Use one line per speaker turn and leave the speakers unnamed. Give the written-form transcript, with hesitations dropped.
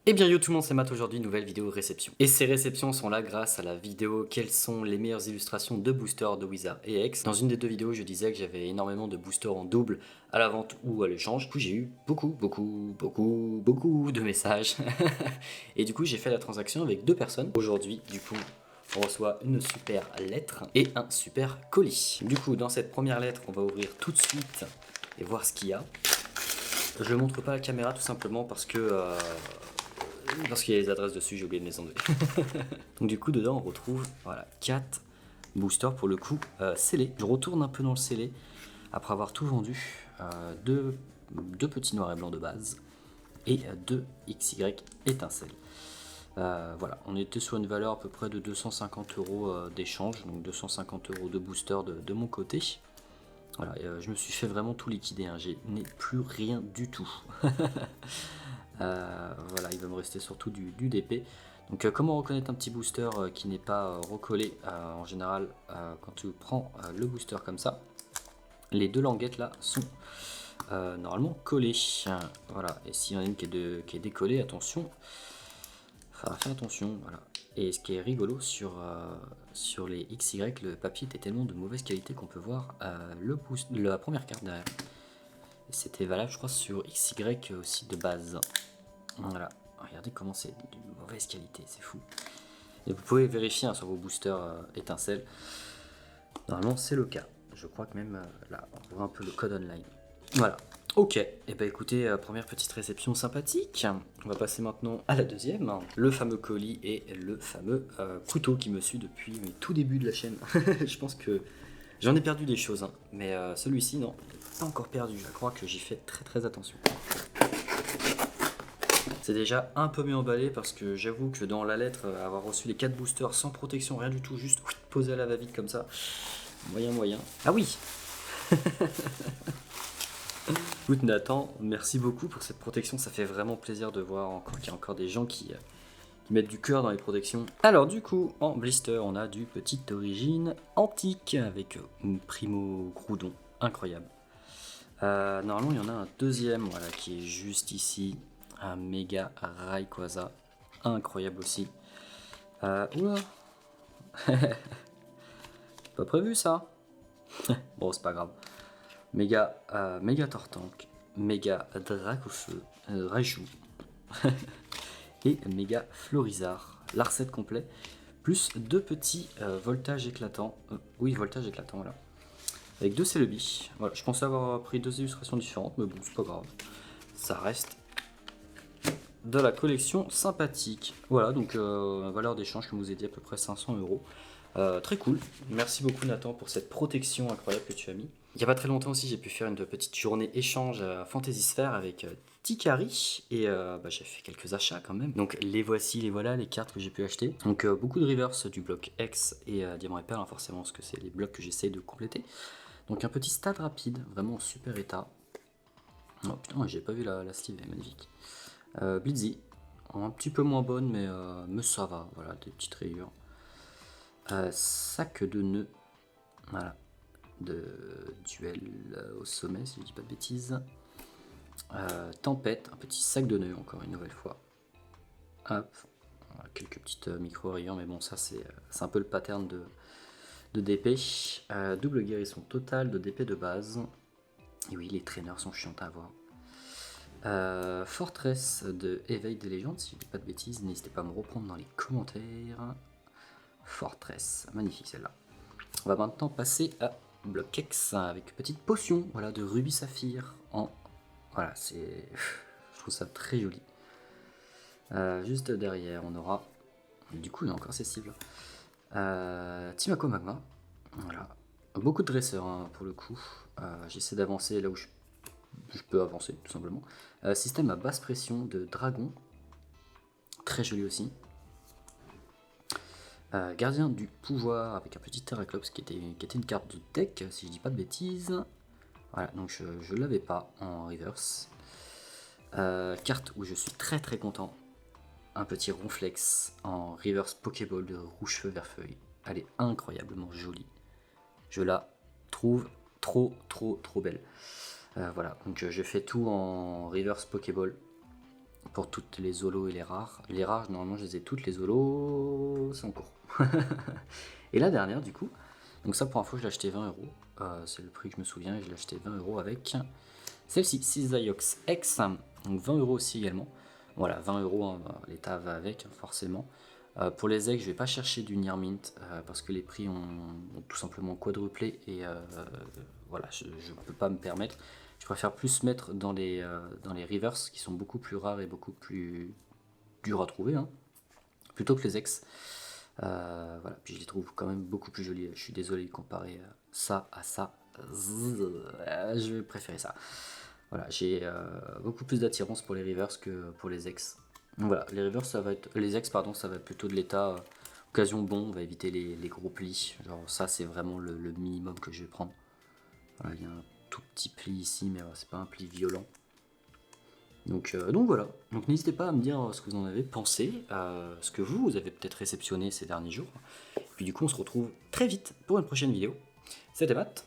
Eh bien yo tout le monde, c'est Matt, aujourd'hui nouvelle vidéo réception. Et ces réceptions sont là grâce à la vidéo quelles sont les meilleures illustrations de boosters de Wizard et X. Dans une des deux vidéos je disais que j'avais énormément de boosters en double à la vente ou à l'échange. Du coup j'ai eu beaucoup de messages. Et du coup j'ai fait la transaction avec deux personnes. Aujourd'hui du coup on reçoit une super lettre et un super colis. Du coup dans cette première lettre on va ouvrir tout de suite et voir ce qu'il y a. Je ne montre pas à la caméra tout simplement parce qu'il y a les adresses dessus, j'ai oublié de les enlever. Donc du coup dedans on retrouve voilà 4 boosters pour le coup scellés. Je retourne un peu dans le scellé après avoir tout vendu. Deux petits noirs et blancs de base et 2 XY étincelles. Voilà, on était sur une valeur à peu près de 250 € d'échange, donc 250 € de booster de mon côté. Voilà, je me suis fait vraiment tout liquider, hein. Je n'ai plus rien du tout. Voilà, il va me rester surtout du DP. Donc comment reconnaître un petit booster qui n'est pas recollé en général quand tu prends le booster comme ça, les deux languettes là sont normalement collées. Voilà, et s'il y en a une qui est décollée, attention, faire attention. Voilà. Et ce qui est rigolo sur les XY, le papier était tellement de mauvaise qualité qu'on peut voir la première carte derrière. C'était valable je crois sur XY aussi de base. Voilà, regardez comment c'est de mauvaise qualité, c'est fou. Et vous pouvez vérifier sur vos boosters étincelles. Normalement c'est le cas. Je crois que même là, on voit un peu le code online. Voilà. Ok, et ben écoutez, première petite réception sympathique. On va passer maintenant à la deuxième, le fameux colis et le fameux couteau qui me suit depuis mes tout débuts de la chaîne. Je pense que j'en ai perdu des choses, hein, mais celui-ci non, pas encore perdu. Je crois que j'y fais très attention. C'est déjà un peu mieux emballé parce que j'avoue que dans la lettre, avoir reçu les 4 boosters sans protection, rien du tout, juste posé à la va-vite comme ça, moyen. Ah oui. Écoute Nathan, merci beaucoup pour cette protection, ça fait vraiment plaisir de voir qu'il y a encore des gens qui mettent du cœur dans les protections. Alors du coup, en blister, on a du petit origine antique avec Primo Groudon, incroyable. Normalement, il y en a un deuxième voilà, qui est juste ici, un méga Rayquaza, incroyable aussi. Oula. Pas prévu ça. Bon, c'est pas grave. Méga Tortank, méga Dracofeu, Raichu et méga Florizard, l'arset complet, plus deux petits voltages éclatants. Oui, voltage éclatant, voilà. Avec deux Celebi. Voilà, je pensais avoir pris deux illustrations différentes, mais bon, c'est pas grave. Ça reste de la collection sympathique. Voilà, donc valeur d'échange, comme je vous ai dit, à peu près 500 €. Très cool. Merci beaucoup Nathan pour cette protection incroyable que tu as mis. Il n'y a pas très longtemps aussi, j'ai pu faire une petite journée échange à Fantasy Sphere avec Tikari et j'ai fait quelques achats quand même. Donc les voici, les voilà, les cartes que j'ai pu acheter. Donc beaucoup de reverse du bloc X et Diamant et Perle, hein, forcément, parce que c'est les blocs que j'essaye de compléter. Donc un petit stade rapide, vraiment en super état. Oh putain, j'ai pas vu la sleeve, elle est magnifique. Blitzy, un petit peu moins bonne, mais ça va, voilà, des petites rayures. Sac de nœuds, voilà, de duel au sommet, si je dis pas de bêtises. Tempête, un petit sac de nœuds, encore une nouvelle fois. Hop, voilà, quelques petites micro-rayures, mais bon, ça c'est un peu le pattern de DP. Double guérison totale de DP de base. Et oui, les traîneurs sont chiants à avoir. Fortress de Éveil des légendes, si je dis pas de bêtises, n'hésitez pas à me reprendre dans les commentaires. Fortress, magnifique celle-là. On va maintenant passer à bloc X avec petite potion, voilà, de rubis saphir en voilà, c'est je trouve ça très joli. Juste derrière, on aura du coup il est encore accessible. Timako Magma, voilà, beaucoup de dresseurs hein, pour le coup. J'essaie d'avancer là où je peux avancer tout simplement. Système à basse pression de dragon, très joli aussi. Gardien du pouvoir avec un petit Terraclops qui était une carte de deck si je dis pas de bêtises. Voilà, donc je l'avais pas en reverse. Carte où je suis très content. Un petit Ronflex en reverse Pokéball de rouge feu vert feuille. Elle est incroyablement jolie. Je la trouve trop belle. Voilà, donc je fais tout en reverse Pokéball. pour toutes les holos et les rares. Les rares, normalement, je les ai toutes, les holos, c'est en cours. Et la dernière, du coup, donc ça pour info, je l'ai acheté 20 euros. C'est le prix que je me souviens, et je l'ai acheté 20 euros avec celle-ci, Cisaiox X, donc 20 euros aussi également. Voilà, 20 euros, hein, l'État va avec, forcément. Pour les eggs, je vais pas chercher du Near Mint parce que les prix ont tout simplement quadruplé et voilà, je ne peux pas me permettre. Je préfère plus mettre dans les rivers qui sont beaucoup plus rares et beaucoup plus durs à trouver, hein, plutôt que les ex. Voilà, puis je les trouve quand même beaucoup plus jolis. Je suis désolé de comparer ça à ça. Je vais préférer ça. Voilà, j'ai beaucoup plus d'attirance pour les rivers que pour les ex. Donc voilà, les rivers, ça va être, les ex, pardon, ça va être plutôt de l'état. Occasion bon, on va éviter les gros plis. Genre ça, c'est vraiment le minimum que je vais prendre. Voilà, il y a un tout petit pli ici, mais c'est pas un pli violent. Donc voilà, donc n'hésitez pas à me dire ce que vous en avez pensé, ce que vous avez peut-être réceptionné ces derniers jours. Et puis du coup on se retrouve très vite pour une prochaine vidéo. C'était Matt,